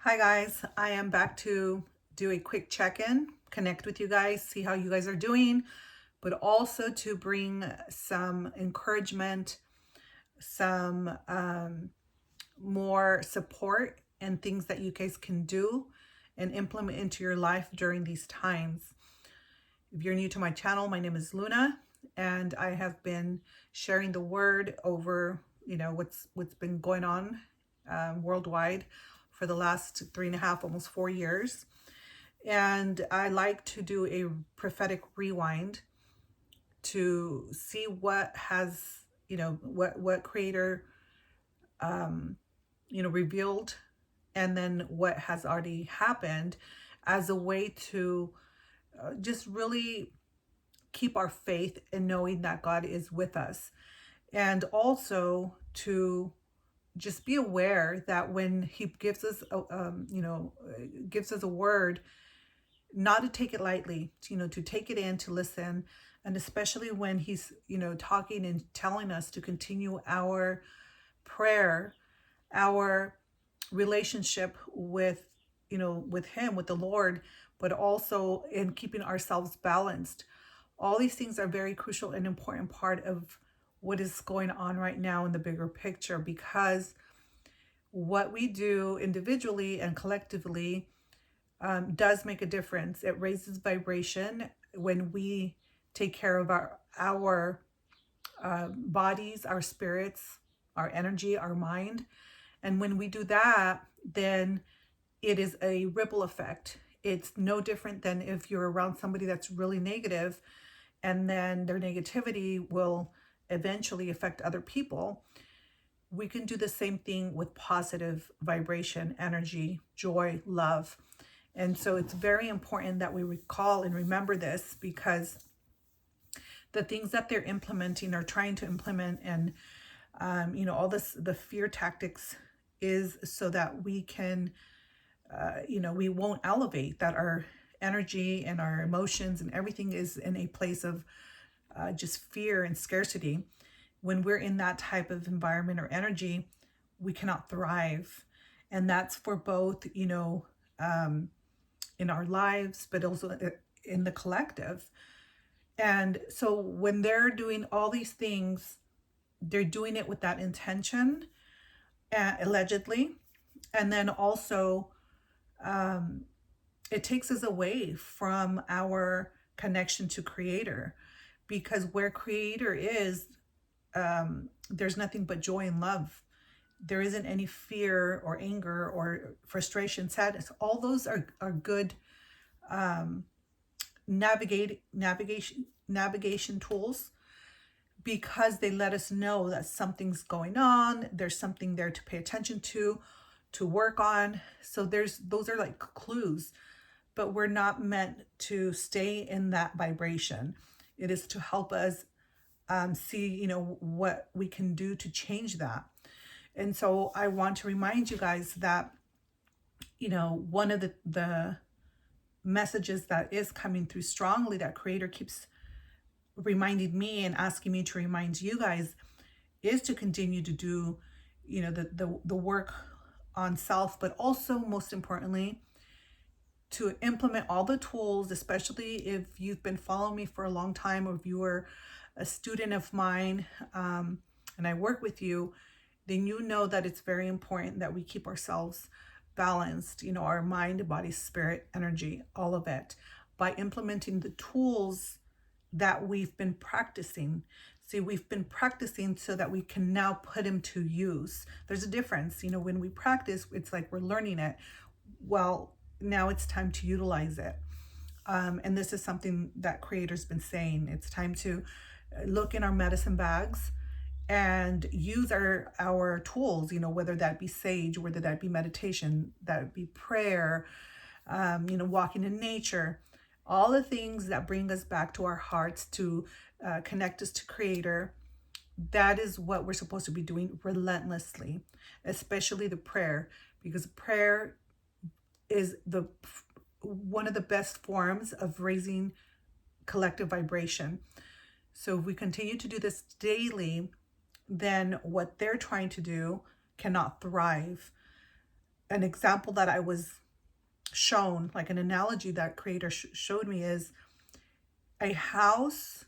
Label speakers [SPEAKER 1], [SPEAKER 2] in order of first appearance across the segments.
[SPEAKER 1] Hi guys, I am back to do a quick check-in, connect with you guys, see how you guys are doing, but also to bring some encouragement, some more support and things that you guys can do and implement into your life during these times. If you're new to my channel, my name is Luna, and I have been sharing the word over, what's been going on worldwide for the last 3.5, almost 4 years. And I like to do a prophetic rewind to see what has, what creator, revealed, and then what has already happened as a way to just really keep our faith in knowing that God is with us. And also to just be aware that when he gives us gives us a word, not to take it lightly, to take it in, to listen, and especially when he's talking and telling us to continue our prayer, our relationship with with him, with the Lord, but also in keeping ourselves balanced. All these things are very crucial and important part of what is going on right now in the bigger picture, because what we do individually and collectively does make a difference. It raises vibration when we take care of our bodies, our spirits, our energy, our mind. And when we do that, then it is a ripple effect. It's no different than if you're around somebody that's really negative, and then their negativity will eventually affect other people. We can do the same thing with positive vibration, energy, joy, love. And so it's very important that we recall and remember this, because the things that they're implementing or trying to implement, and all this, the fear tactics, is so that we can we won't elevate, that our energy and our emotions and everything is in a place of just fear and scarcity. When we're in that type of environment or energy, we cannot thrive. And that's for both, in our lives, but also in the collective. And so when they're doing all these things, they're doing it with that intention, allegedly. And then also, it takes us away from our connection to Creator, because where Creator is, there's nothing but joy and love. There isn't any fear or anger or frustration, sadness. All those are good navigation tools, because they let us know that something's going on. There's something there to pay attention to work on. So those are like clues, but we're not meant to stay in that vibration. It is to help us see, what we can do to change that. And so I want to remind you guys that, one of the messages that is coming through strongly, that Creator keeps reminding me and asking me to remind you guys, is to continue to do, the work on self, but also most importantly, to implement all the tools, especially if you've been following me for a long time, or if you were a student of mine, and I work with you, then you know that it's very important that we keep ourselves balanced, our mind, body, spirit, energy, all of it, by implementing the tools that we've been practicing. See, we've been practicing so that we can now put them to use. There's a difference. When we practice, it's like we're learning it. Well, now it's time to utilize it. And this is something that Creator's been saying. It's time to look in our medicine bags and use our tools, whether that be sage, whether that be meditation, that be prayer, walking in nature, all the things that bring us back to our hearts, to connect us to Creator. That is what we're supposed to be doing relentlessly, especially the prayer, because prayer is one of the best forms of raising collective vibration. So if we continue to do this daily, then what they're trying to do cannot thrive. an example that I was shown, like an analogy that creator showed me, is a house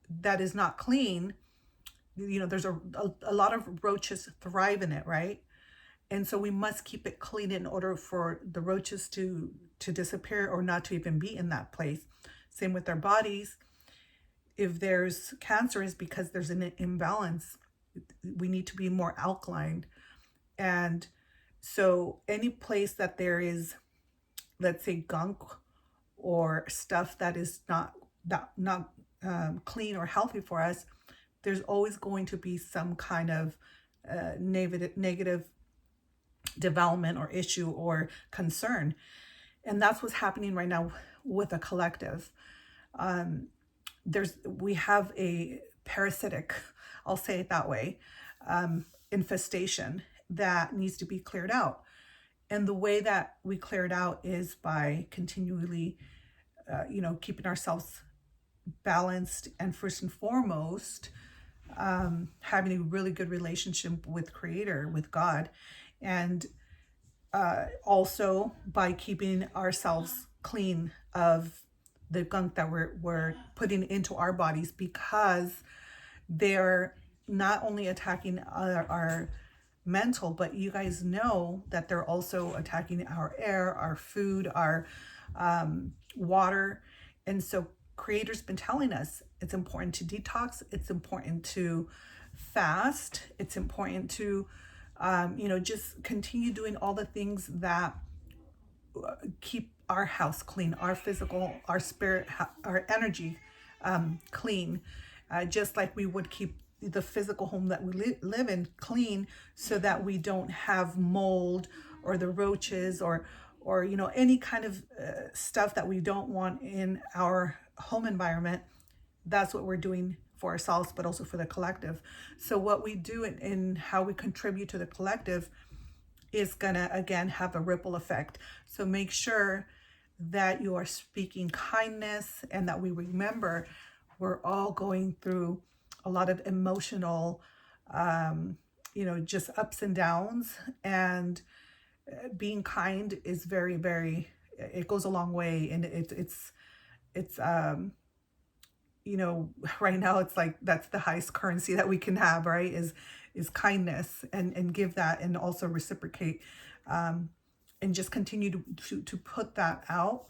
[SPEAKER 1] that is not clean. There's a lot of roaches thrive in it, right? And so we must keep it clean in order for the roaches to disappear or not to even be in that place. Same with our bodies. If there's cancer, is because there's an imbalance. We need to be more alkaline. And so any place that there is, let's say, gunk or stuff that is not clean or healthy for us, there's always going to be some kind of negative development or issue or concern. And that's what's happening right now with a collective. We have a parasitic, I'll say it that way, infestation that needs to be cleared out. And the way that we clear it out is by continually, keeping ourselves balanced, and first and foremost, having a really good relationship with Creator, with God, and also by keeping ourselves clean of the gunk that we're putting into our bodies, because they're not only attacking our mental, but you guys know that they're also attacking our air, our food, our water. And so Creator's been telling us it's important to detox, it's important to fast, it's important to just continue doing all the things that keep our house clean, our physical, our spirit, our energy clean, just like we would keep the physical home that we live in clean, so that we don't have mold or the roaches or any kind of stuff that we don't want in our home environment. That's what we're doing for ourselves, but also for the collective. So what we do in how we contribute to the collective is gonna, again, have a ripple effect. So make sure that you are speaking kindness, and that we remember we're all going through a lot of emotional, just ups and downs. And being kind is very, very, it goes a long way. And it's right now it's like, that's the highest currency that we can have, right? Is kindness, and give that, and also reciprocate, and just continue to put that out,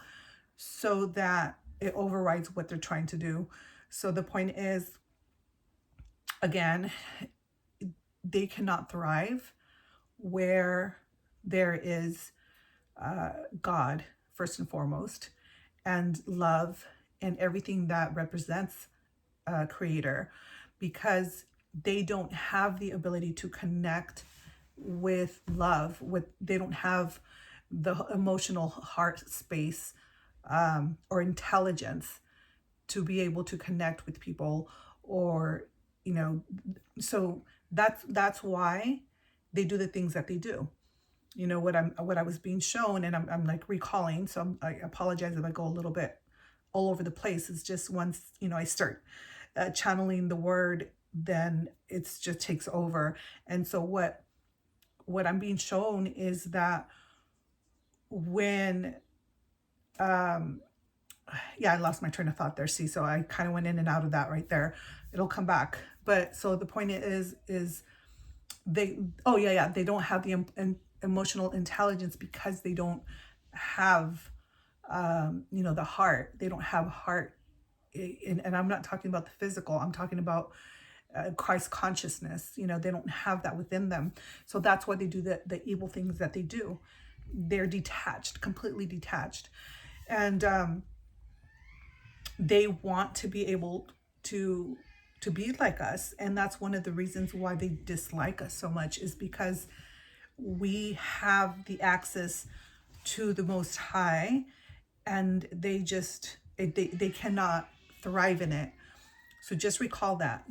[SPEAKER 1] so that it overrides what they're trying to do. So the point is, again, they cannot thrive where there is God, first and foremost, and love, and everything that represents Creator, because they don't have the ability to connect with love. They don't have the emotional heart space or intelligence to be able to connect with people, or so that's why they do the things that they do. What I was being shown, and I'm like recalling, so I apologize if I go a little bit all over the place. It's just once I start channeling the word, then it's just takes over. And so what I'm being shown is that when I lost my train of thought there. See, so I kind of went in and out of that right there. It'll come back. But so the point is they don't have the emotional intelligence, because they don't have the heart. They don't have heart, and I'm not talking about the physical. I'm talking about Christ consciousness. They don't have that within them. So that's why they do the evil things that they do. They're detached, completely detached, and they want to be able to be like us. And that's one of the reasons why they dislike us so much, is because we have the access to the Most High, and they cannot thrive in it. So just recall that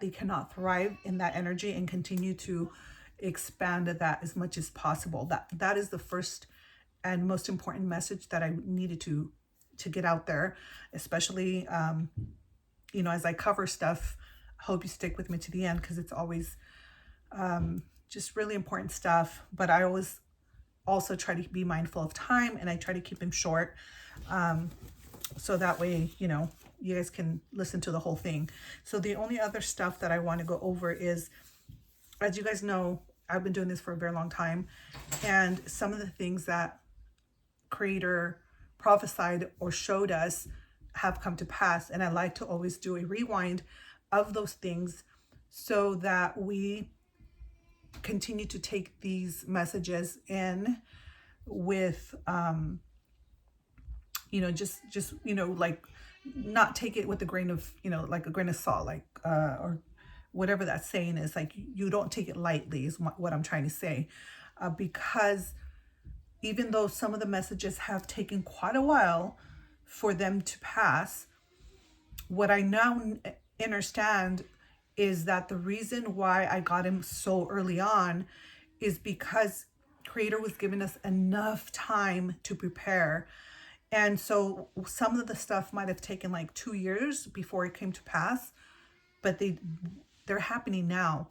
[SPEAKER 1] they cannot thrive in that energy, and continue to expand that as much as possible. That is the first and most important message that I needed to get out there, especially as I cover stuff. I hope you stick with me to the end, because it's always just really important stuff. But I always also try to be mindful of time, and I try to keep them short. So that way, you know, you guys can listen to the whole thing. So the only other stuff that I want to go over is, as you guys know, I've been doing this for a very long time, and some of the things that Creator prophesied or showed us have come to pass. And I like to always do a rewind of those things so that we continue to take these messages in with, you know, just, you know, like, not take it with a grain of, you know, like a grain of salt, like, or whatever that saying is, like, you don't take it lightly is what I'm trying to say. Because even though some of the messages have taken quite a while for them to pass, what I now understand is that the reason why I got him so early on is because Creator was giving us enough time to prepare. And so some of the stuff might have taken like 2 years before it came to pass, but they're happening now.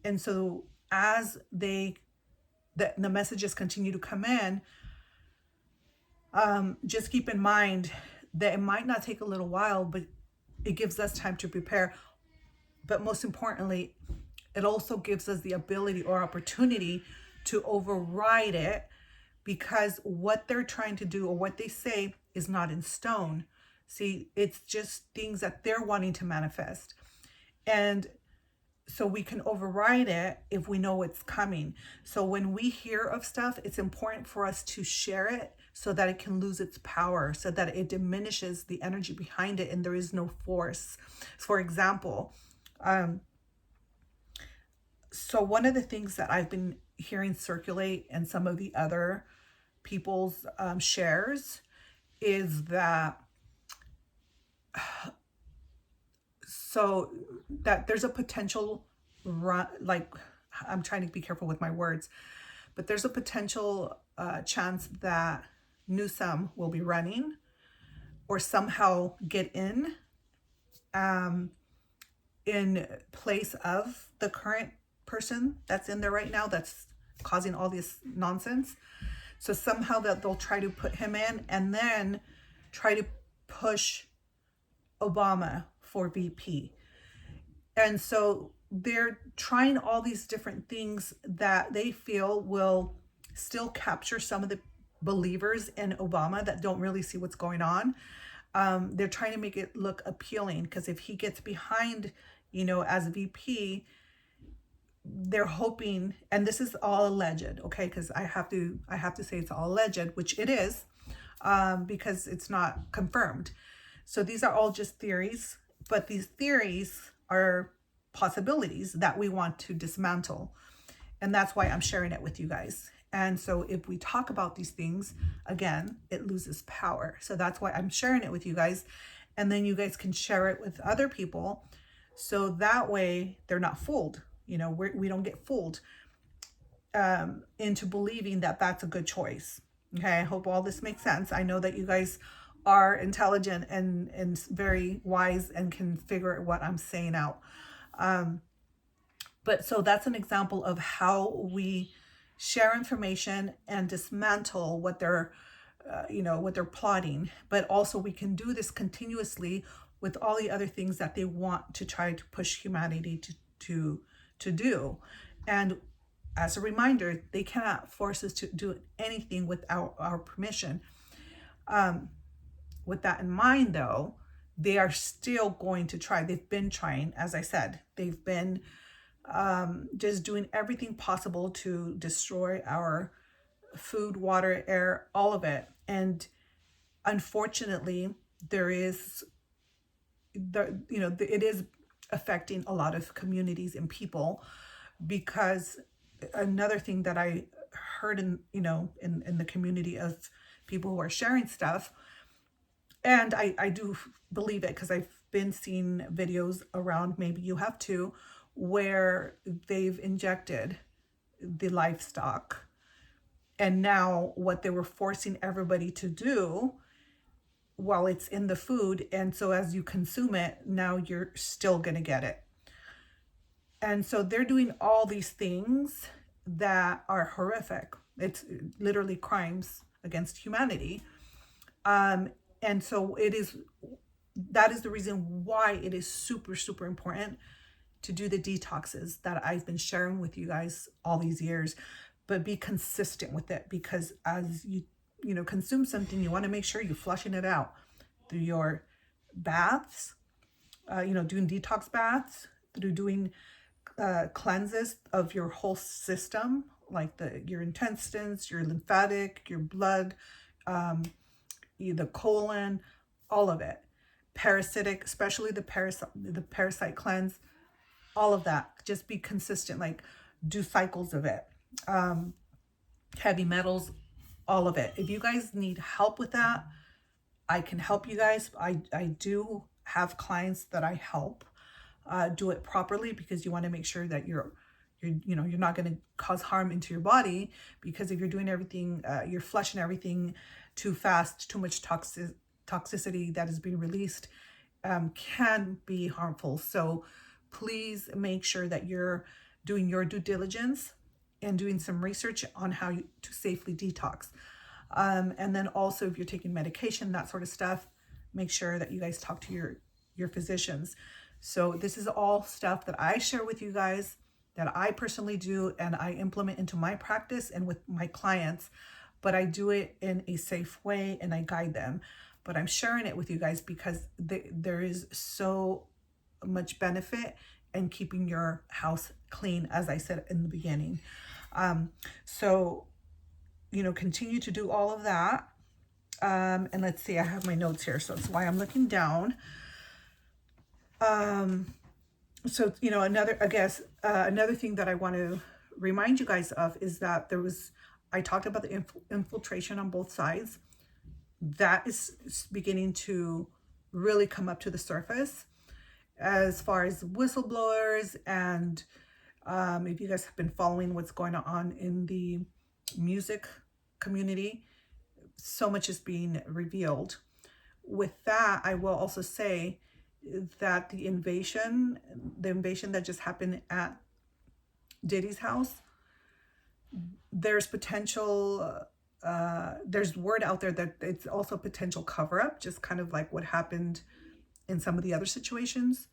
[SPEAKER 1] And so as the messages continue to come in, just keep in mind that it might not take a little while, but it gives us time to prepare. But most importantly, it also gives us the ability or opportunity to override it, because what they're trying to do or what they say is not in stone. See, it's just things that they're wanting to manifest. And so we can override it if we know it's coming. So when we hear of stuff, it's important for us to share it so that it can lose its power, so that it diminishes the energy behind it and there is no force. For example, so one of the things that I've been hearing circulate and some of the other people's shares is that, so that there's a potential like, I'm trying to be careful with my words, but there's a potential chance that Newsom will be running or somehow get in place of the current person that's in there right now that's causing all this nonsense. So somehow that they'll try to put him in and then try to push Obama for VP. And so they're trying all these different things that they feel will still capture some of the believers in Obama that don't really see what's going on. They're trying to make it look appealing, because if he gets behind, you know, as VP, they're hoping, and this is all alleged, okay, because I have to say it's all alleged, which it is, because it's not confirmed. So these are all just theories, but these theories are possibilities that we want to dismantle, and that's why I'm sharing it with you guys. And so if we talk about these things again, it loses power. So that's why I'm sharing it with you guys, and then you guys can share it with other people, so that way they're not fooled. You know, we don't get fooled into believing that that's a good choice. Okay, I hope all this makes sense. I know that you guys are intelligent and very wise and can figure what I'm saying out. But so that's an example of how we share information and dismantle what they're, what they're plotting. But also we can do this continuously with all the other things that they want to try to push humanity to do. And as a reminder, they cannot force us to do anything without our permission. With that in mind, though, they are still going to try. They've been trying, as I said, they've been just doing everything possible to destroy our food, water, air, all of it. And unfortunately, it is affecting a lot of communities and people, because another thing that I heard in the community of people who are sharing stuff, and I do believe it because I've been seeing videos around, maybe you have too, where they've injected the livestock, and now what they were forcing everybody to do while it's in the food, and so as you consume it, now you're still going to get it. And so they're doing all these things that are horrific. It's literally crimes against humanity. And so that is the reason why it is super, super important to do the detoxes that I've been sharing with you guys all these years, but be consistent with it, because as you consume something, you want to make sure you're flushing it out through your baths, doing detox baths, through doing cleanses of your whole system, like your intestines, your lymphatic, your blood, the colon, all of it. Parasitic, especially the parasite cleanse, all of that. Just be consistent, like do cycles of it. Heavy metals, all of it. If you guys need help with that, I can help you guys. I do have clients that I help do it properly, because you want to make sure that you're not going to cause harm into your body, because if you're doing everything, you're flushing everything too fast, too much toxicity that is being released can be harmful. So please make sure that you're doing your due diligence and doing some research on how to safely detox. And then also, if you're taking medication, that sort of stuff, make sure that you guys talk to your physicians. So this is all stuff that I share with you guys, that I personally do and I implement into my practice and with my clients, but I do it in a safe way and I guide them. But I'm sharing it with you guys because there is so much benefit in keeping your house clean, as I said in the beginning. So continue to do all of that. And let's see, I have my notes here, so that's why I'm looking down. So, another thing that I want to remind you guys of is that I talked about the infiltration on both sides. That is beginning to really come up to the surface as far as whistleblowers. And if you guys have been following what's going on in the music community, so much is being revealed. With that, I will also say that the invasion that just happened at Diddy's house, there's potential, there's word out there that it's also a potential cover-up, just kind of like what happened in some of the other situations.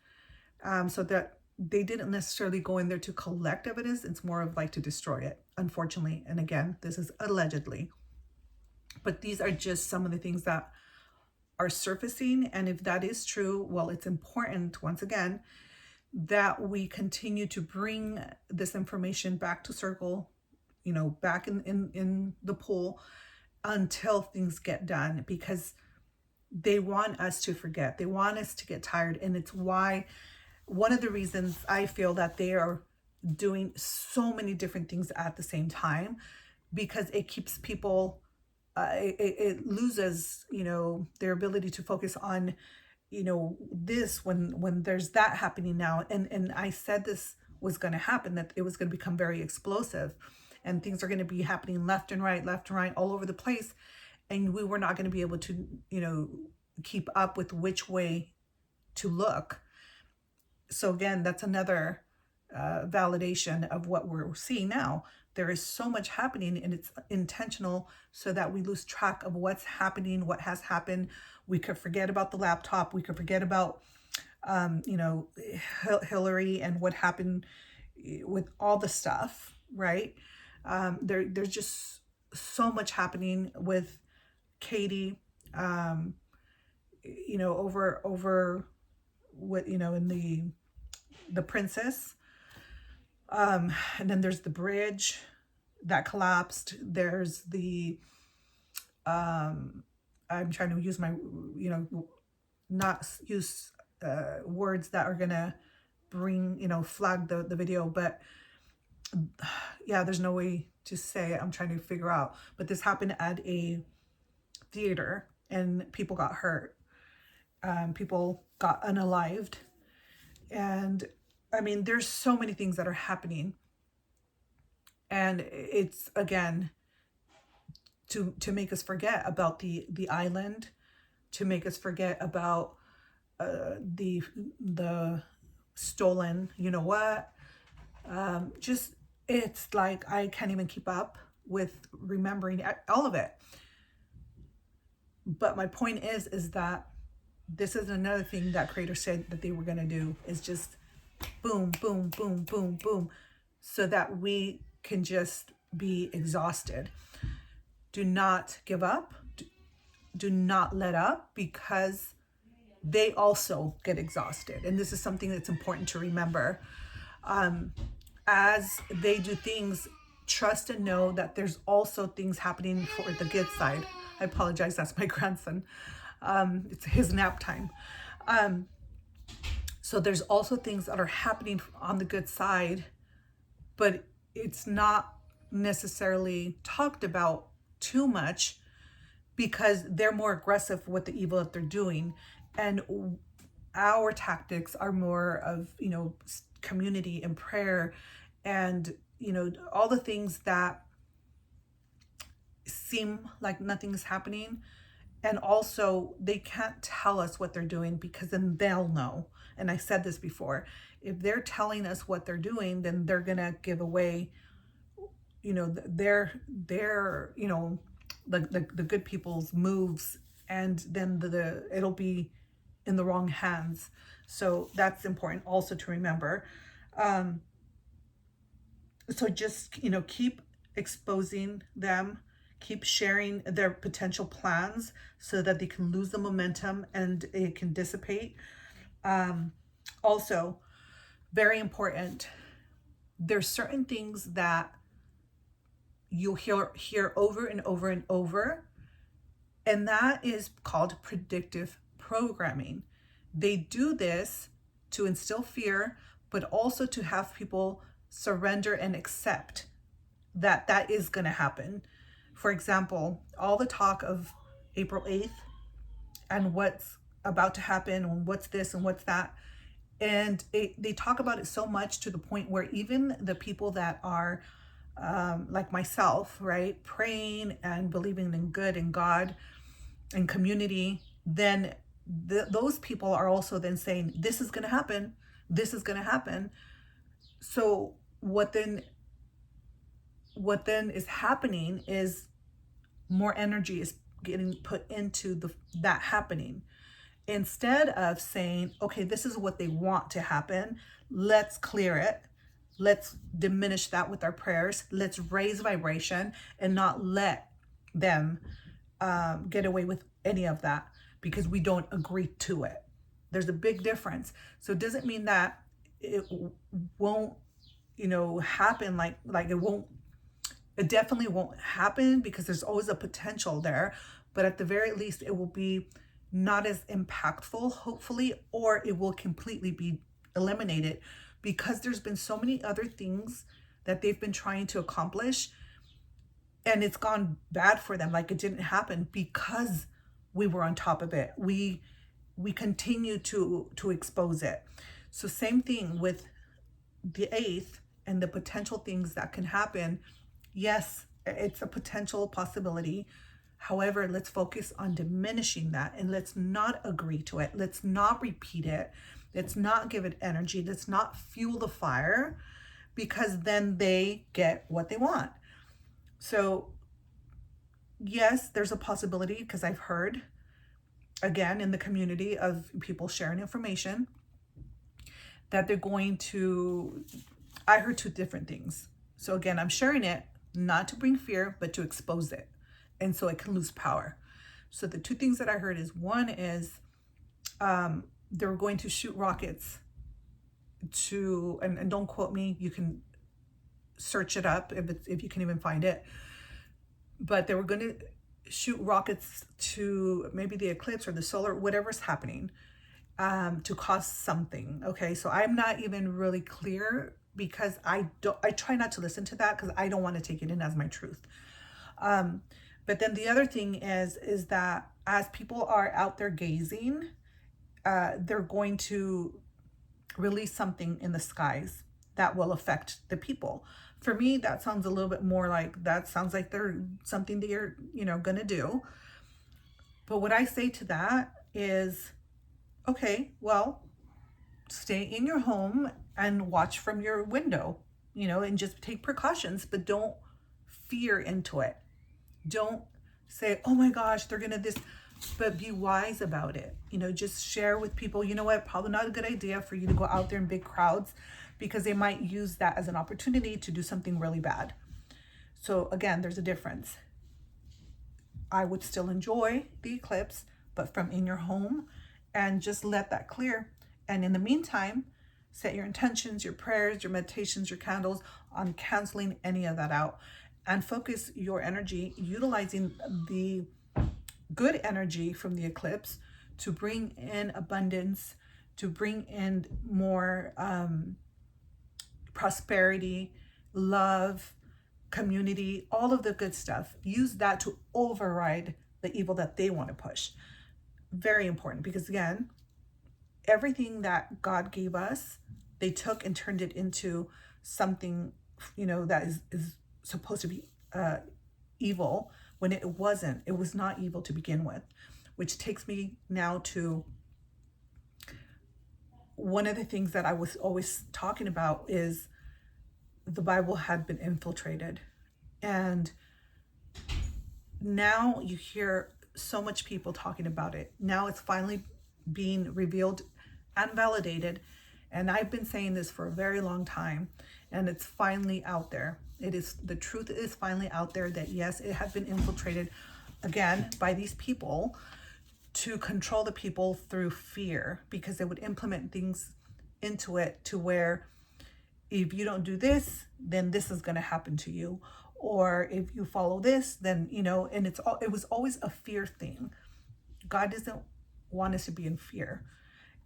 [SPEAKER 1] So that they didn't necessarily go in there to collect evidence. It's more of like to destroy it, unfortunately. And again, this is allegedly. But these are just some of the things that are surfacing. And if that is true, well, it's important, once again, that we continue to bring this information back to circle, back in the pool until things get done, because they want us to forget. They want us to get tired. And it's why, one of the reasons I feel that they are doing so many different things at the same time, because it keeps people, it loses, their ability to focus on, this when there's that happening now. And I said this was going to happen, that it was going to become very explosive and things are going to be happening left and right, all over the place. And we were not going to be able to, keep up with which way to look. So again, that's another validation of what we're seeing now. There is so much happening, and it's intentional so that we lose track of what's happening, what has happened. We could forget about the laptop. We could forget about, Hillary and what happened with all the stuff, right? There's just so much happening with Katie, over what, in the princess. And then there's the bridge that collapsed. There's the, I'm trying to use my, not use words that are gonna bring, flag the video, but yeah, there's no way to say it. I'm trying to figure out, but this happened at a theater and people got hurt. People got unalived. And I mean, there's so many things that are happening. And it's, again, to make us forget about the island, to make us forget about the stolen, just it's like I can't even keep up with remembering all of it. But my point is that this is another thing that creators said that they were going to do, is just boom, boom, boom, boom, boom, so that we can just be exhausted. Do not give up. Do not let up, because they also get exhausted. And this is something that's important to remember. As they do things, trust and know that there's also things happening for the good side. I apologize, that's my grandson. It's his nap time. So there's also things that are happening on the good side, but it's not necessarily talked about too much, because they're more aggressive with the evil that they're doing. And our tactics are more of, community and prayer and, all the things that seem like nothing's happening. And also, they can't tell us what they're doing, because then they'll know. And I said this before, if they're telling us what they're doing, then they're going to give away, their the good people's moves, and then it'll be in the wrong hands. So that's important also to remember. So just, keep exposing them, keep sharing their potential plans so that they can lose the momentum and it can dissipate. Also, very important, there's certain things that you'll hear over and over and over, and that is called predictive programming. They do this to instill fear, but also to have people surrender and accept that that is going to happen. For example, all the talk of April 8th and what's about to happen and what's this and what's that. And they talk about it so much to the point where even the people that are like myself, right, praying and believing in good and God and community, then those people are also then saying, this is going to happen. This is going to happen. So what then is happening is more energy is getting put into that happening, instead of saying, okay, this is what they want to happen. Let's clear it. Let's diminish that with our prayers. Let's raise vibration and not let them get away with any of that, because we don't agree to it. There's a big difference. So it doesn't mean that it won't, happen, like it definitely won't happen, because there's always a potential there. But at the very least, it will be not as impactful, hopefully, or it will completely be eliminated, because there's been so many other things that they've been trying to accomplish, and it's gone bad for them. Like, it didn't happen because we were on top of it. We continue to expose it. So same thing with the 8th and the potential things that can happen. Yes, it's a potential possibility. However, let's focus on diminishing that, and let's not agree to it. Let's not repeat it. Let's not give it energy. Let's not fuel the fire, because then they get what they want. So yes, there's a possibility, because I've heard, again, in the community of people sharing information, that they're going to, I heard two different things. So again, I'm sharing it not to bring fear, but to expose it, and so it can lose power. So the two things that I heard is, one is they're going to shoot rockets to, and don't quote me, you can search it up if you can even find it, but they were going to shoot rockets to maybe the eclipse or the solar, whatever's happening, to cause something. Okay, so I'm not even really clear, because I try not to listen to that, because I don't want to take it in as my truth. But then the other thing is that as people are out there gazing, they're going to release something in the skies that will affect the people. For me, that sounds a little bit more like, that sounds like they're something that you're, going to do. But what I say to that is, okay, well, stay in your home and watch from your window. and just take precautions, but don't fear into it. Don't say, oh my gosh, they're gonna this, but be wise about it. Just share with people, what, probably not a good idea for you to go out there in big crowds, because they might use that as an opportunity to do something really bad. So again, there's a difference. I would still enjoy the eclipse, but from in your home, and just let that clear. And in the meantime, set your intentions, your prayers, your meditations, your candles on canceling any of that out, and focus your energy utilizing the good energy from the eclipse to bring in abundance, to bring in more prosperity, love, community, all of the good stuff. Use that to override the evil that they want to push. Very important, because again, everything that God gave us, they took and turned it into something, that is supposed to be evil, when it wasn't. It was not evil to begin with, which takes me now to one of the things that I was always talking about is the Bible had been infiltrated. And now you hear so much people talking about it. Now it's finally being revealed and validated. And I've been saying this for a very long time, and it's finally out there. The truth is finally out there that yes, it had been infiltrated again by these people to control the people through fear, because they would implement things into it to where if you don't do this, then this is going to happen to you. Or if you follow this, then, and it was always a fear thing. God doesn't want us to be in fear.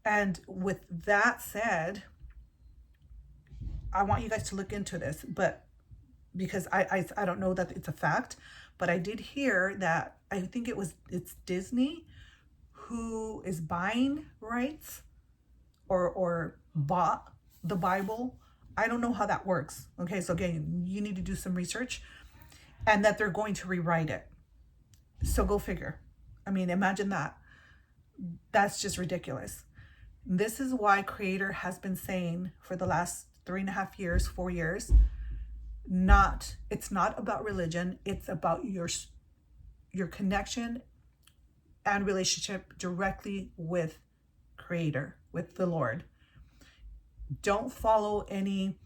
[SPEAKER 1] And with that said, I want you guys to look into this, but because I don't know that it's a fact, but I did hear that I think it's Disney who is buying rights or bought the Bible. I don't know how that works. Okay, so again, you need to do some research, and that they're going to rewrite it. So go figure. I mean, imagine that. That's just ridiculous. This is why Creator has been saying for the last 3.5 years, 4 years, it's not about religion. It's about your connection and relationship directly with Creator, with the Lord. Don't follow any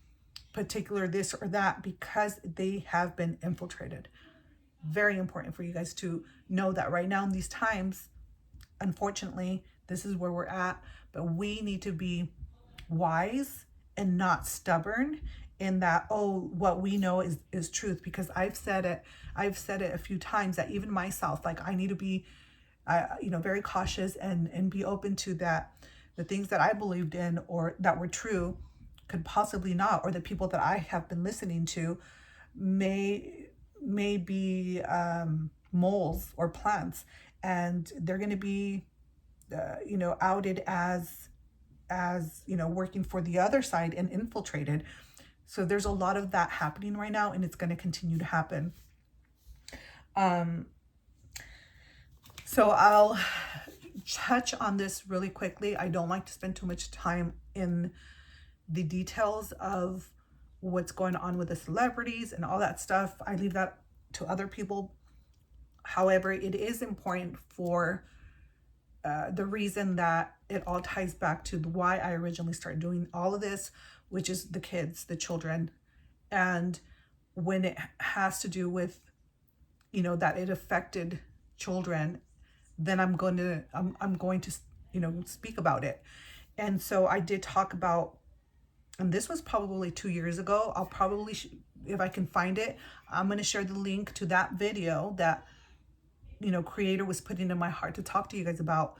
[SPEAKER 1] particular this or that, because they have been infiltrated. Very important for you guys to know that right now in these times, unfortunately, this is where we're at, but we need to be wise and not stubborn in that, oh, what we know is truth. Because I've said it a few times that even myself, like, I need to be very cautious and be open to that. The things that I believed in or that were true could possibly not, or the people that I have been listening to may be moles or plants, and they're going to be outed as working for the other side and infiltrated. So there's a lot of that happening right now, and it's going to continue to happen. So I'll touch on this really quickly. I don't like to spend too much time in the details of what's going on with the celebrities and all that stuff. I leave that to other people. However, it is important for the reason that it all ties back to why I originally started doing all of this, which is the kids, the children. And when it has to do with, that it affected children, then I'm going to speak about it. And so I did talk about, and this was probably 2 years ago. I'll probably, if I can find it, I'm going to share the link to that video that, Creator was putting in my heart to talk to you guys about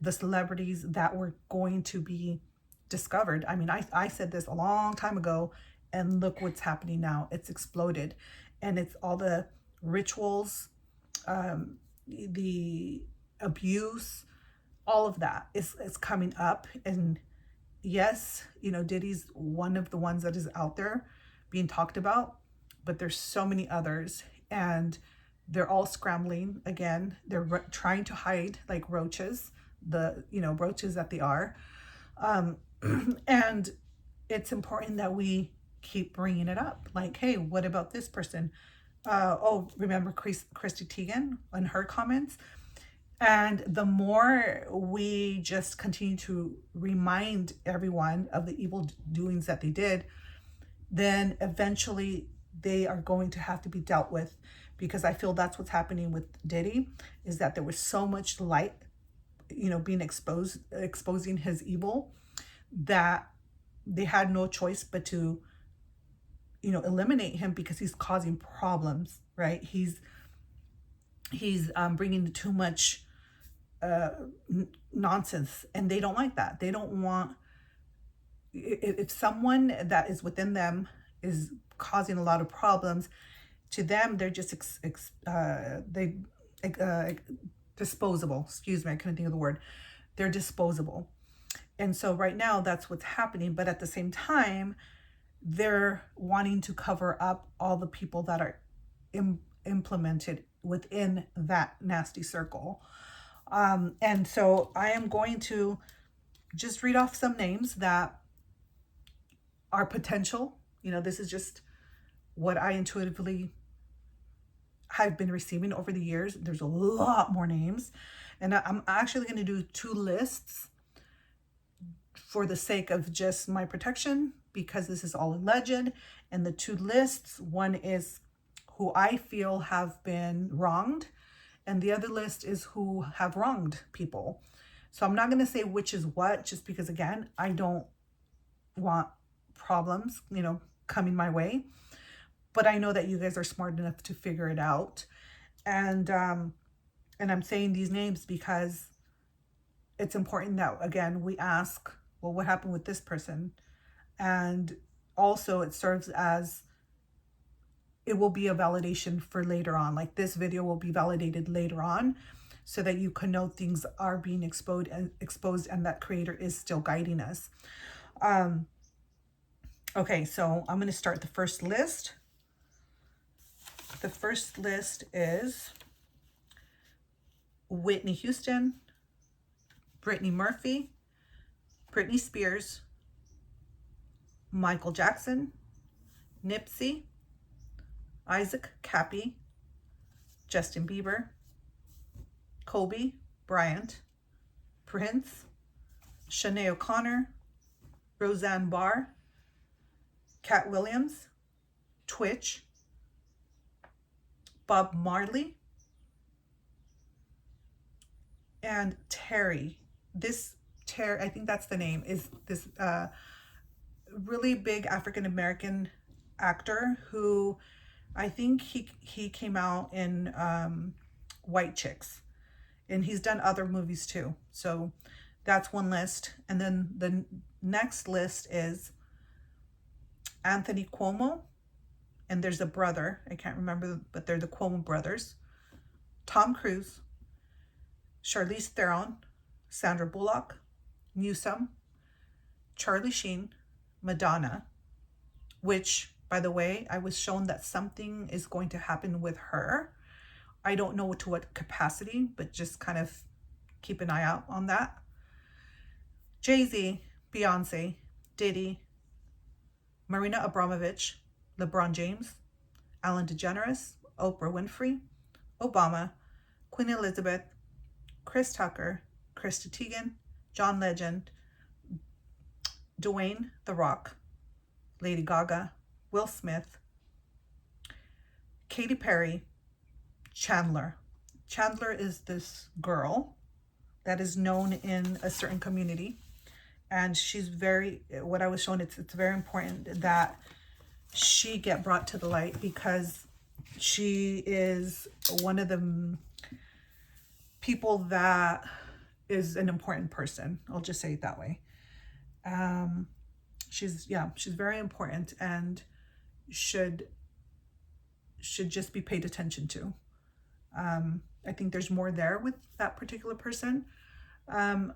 [SPEAKER 1] the celebrities that were going to be discovered. I mean, I said this a long time ago, and look what's happening now. It's exploded, and it's all the rituals, the abuse, all of that is coming up. And yes, Diddy's one of the ones that is out there being talked about, but there's so many others, and they're all scrambling again. They're trying to hide like roaches, roaches that they are. And it's important that we keep bringing it up. Like, hey, what about this person? Oh, remember Christy Teigen and her comments? And the more we just continue to remind everyone of the evil doings that they did, then eventually they are going to have to be dealt with. Because I feel that's what's happening with Diddy, is that there was so much light, being exposing his evil, that they had no choice but to, eliminate him, because he's causing problems, right? He's bringing too much nonsense, and they don't like that. They don't want, if someone that is within them is causing a lot of problems to them, they're just disposable. Excuse me, I couldn't think of the word. They're disposable. And so right now that's what's happening. But at the same time, they're wanting to cover up all the people that are implemented within that nasty circle. And so I am going to just read off some names that are potential. This is just what I intuitively have been receiving over the years. There's a lot more names. And I'm actually going to do 2 lists for the sake of just my protection, because this is all alleged. And the 2 lists, one is who I feel have been wronged, and the other list is who have wronged people. So I'm not going to say which is what, just because, again, I don't want problems, coming my way. But I know that you guys are smart enough to figure it out. And I'm saying these names because it's important that, again, we ask, well, what happened with this person? And also it serves as, it will be a validation for later on. Like, this video will be validated later on, so that you can know things are being exposed and that creator is still guiding us. Okay, so I'm going to start the first list. The first list is Whitney Houston, Brittany Murphy, Britney Spears, Michael Jackson, Nipsey, Isaac Cappy, Justin Bieber, Kobe Bryant, Prince, Shanae O'Connor, Roseanne Barr, Cat Williams, Twitch, Bob Marley, and Terry. Terry, I think that's the name, is this really big African-American actor who, I think he came out in White Chicks, and he's done other movies too. So that's one list. And then the next list is Anthony Cuomo, and there's a brother, I can't remember, but they're the Cuomo brothers. Tom Cruise, Charlize Theron, Sandra Bullock, Newsom, Charlie Sheen, Madonna, which, by the way, I was shown that something is going to happen with her. I don't know to what capacity, but just kind of keep an eye out on that. Jay-Z, Beyonce, Diddy, Marina Abramovich, LeBron James, Ellen DeGeneres, Oprah Winfrey, Obama, Queen Elizabeth, Chris Tucker, Krista Teigen, John Legend, Dwayne The Rock, Lady Gaga, Will Smith, Katy Perry, Chandler. Chandler is this girl that is known in a certain community, and she's what I was shown, it's very important that she get brought to the light, because she is one of the people that is an important person. I'll just say it that way. She's very important and should just be paid attention to. I think there's more there with that particular person. And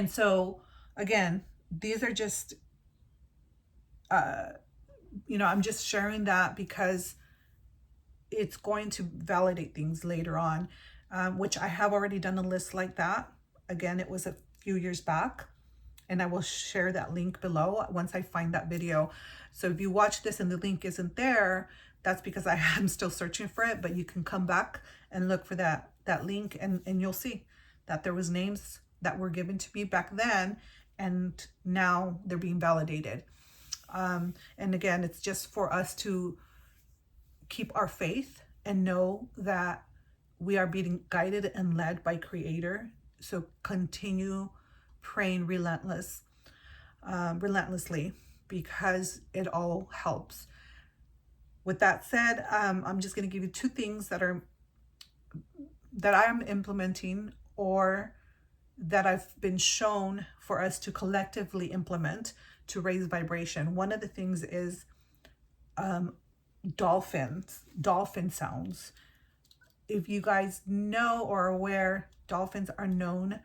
[SPEAKER 1] so again, these are just, I'm just sharing that because it's going to validate things later on, which I have already done a list like that. Again, it was a few years back, and I will share that link below once I find that video. So if you watch this and the link isn't there, that's because I am still searching for it, but you can come back and look for that link, and you'll see that there was names that were given to me back then, and now they're being validated. And again, it's just for us to keep our faith and know that we are being guided and led by Creator. So continue praying relentlessly, because it all helps. With that said, I'm just going to give you 2 things that I am implementing, or that I've been shown for us to collectively implement to raise vibration. One of the things is dolphin sounds. If you guys know or are aware, dolphins are known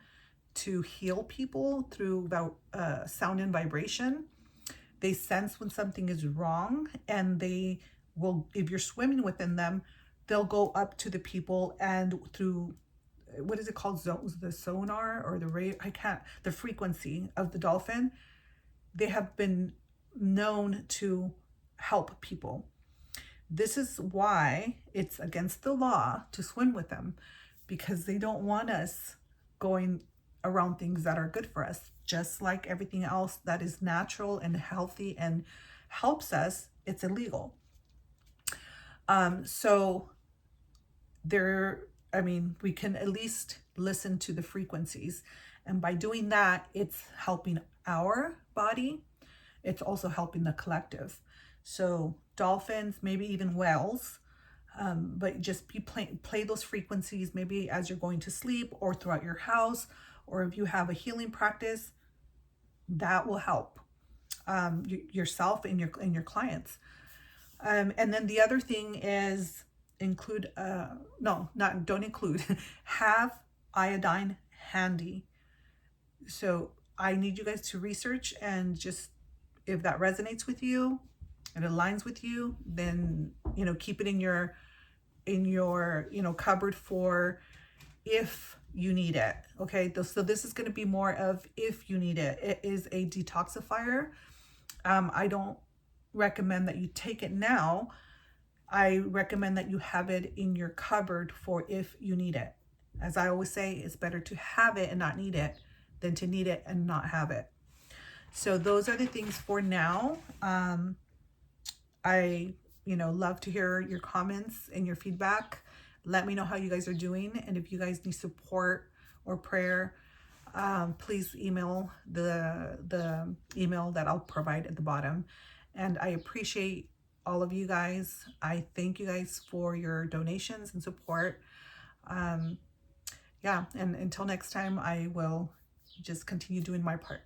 [SPEAKER 1] to heal people through sound and vibration. They sense when something is wrong, and they will, if you're swimming within them, they'll go up to the people, and through, what is it called? The sonar or the frequency of the dolphin, they have been known to help people. This is why it's against the law to swim with them, because they don't want us going around things that are good for us. Just like everything else that is natural and healthy and helps us, it's illegal. So we can at least listen to the frequencies. And by doing that, it's helping our body. It's also helping the collective. So dolphins, maybe even whales, but just play those frequencies, maybe as you're going to sleep or throughout your house, or if you have a healing practice, that will help yourself and your clients. And then the other thing is have iodine handy. So I need you guys to research, and just, if that resonates with you and aligns with you, then, keep it in your cupboard for if you need it. Okay. So this is going to be more of if you need it. It is a detoxifier. I don't recommend that you take it now. I recommend that you have it in your cupboard for if you need it. As I always say, it's better to have it and not need it than to need it and not have it. So those are the things for now. I love to hear your comments and your feedback. Let me know how you guys are doing, and if you guys need support or prayer, please email the email that I'll provide at the bottom. And I appreciate all of you guys. I thank you guys for your donations and support. And until next time, I will just continue doing my part.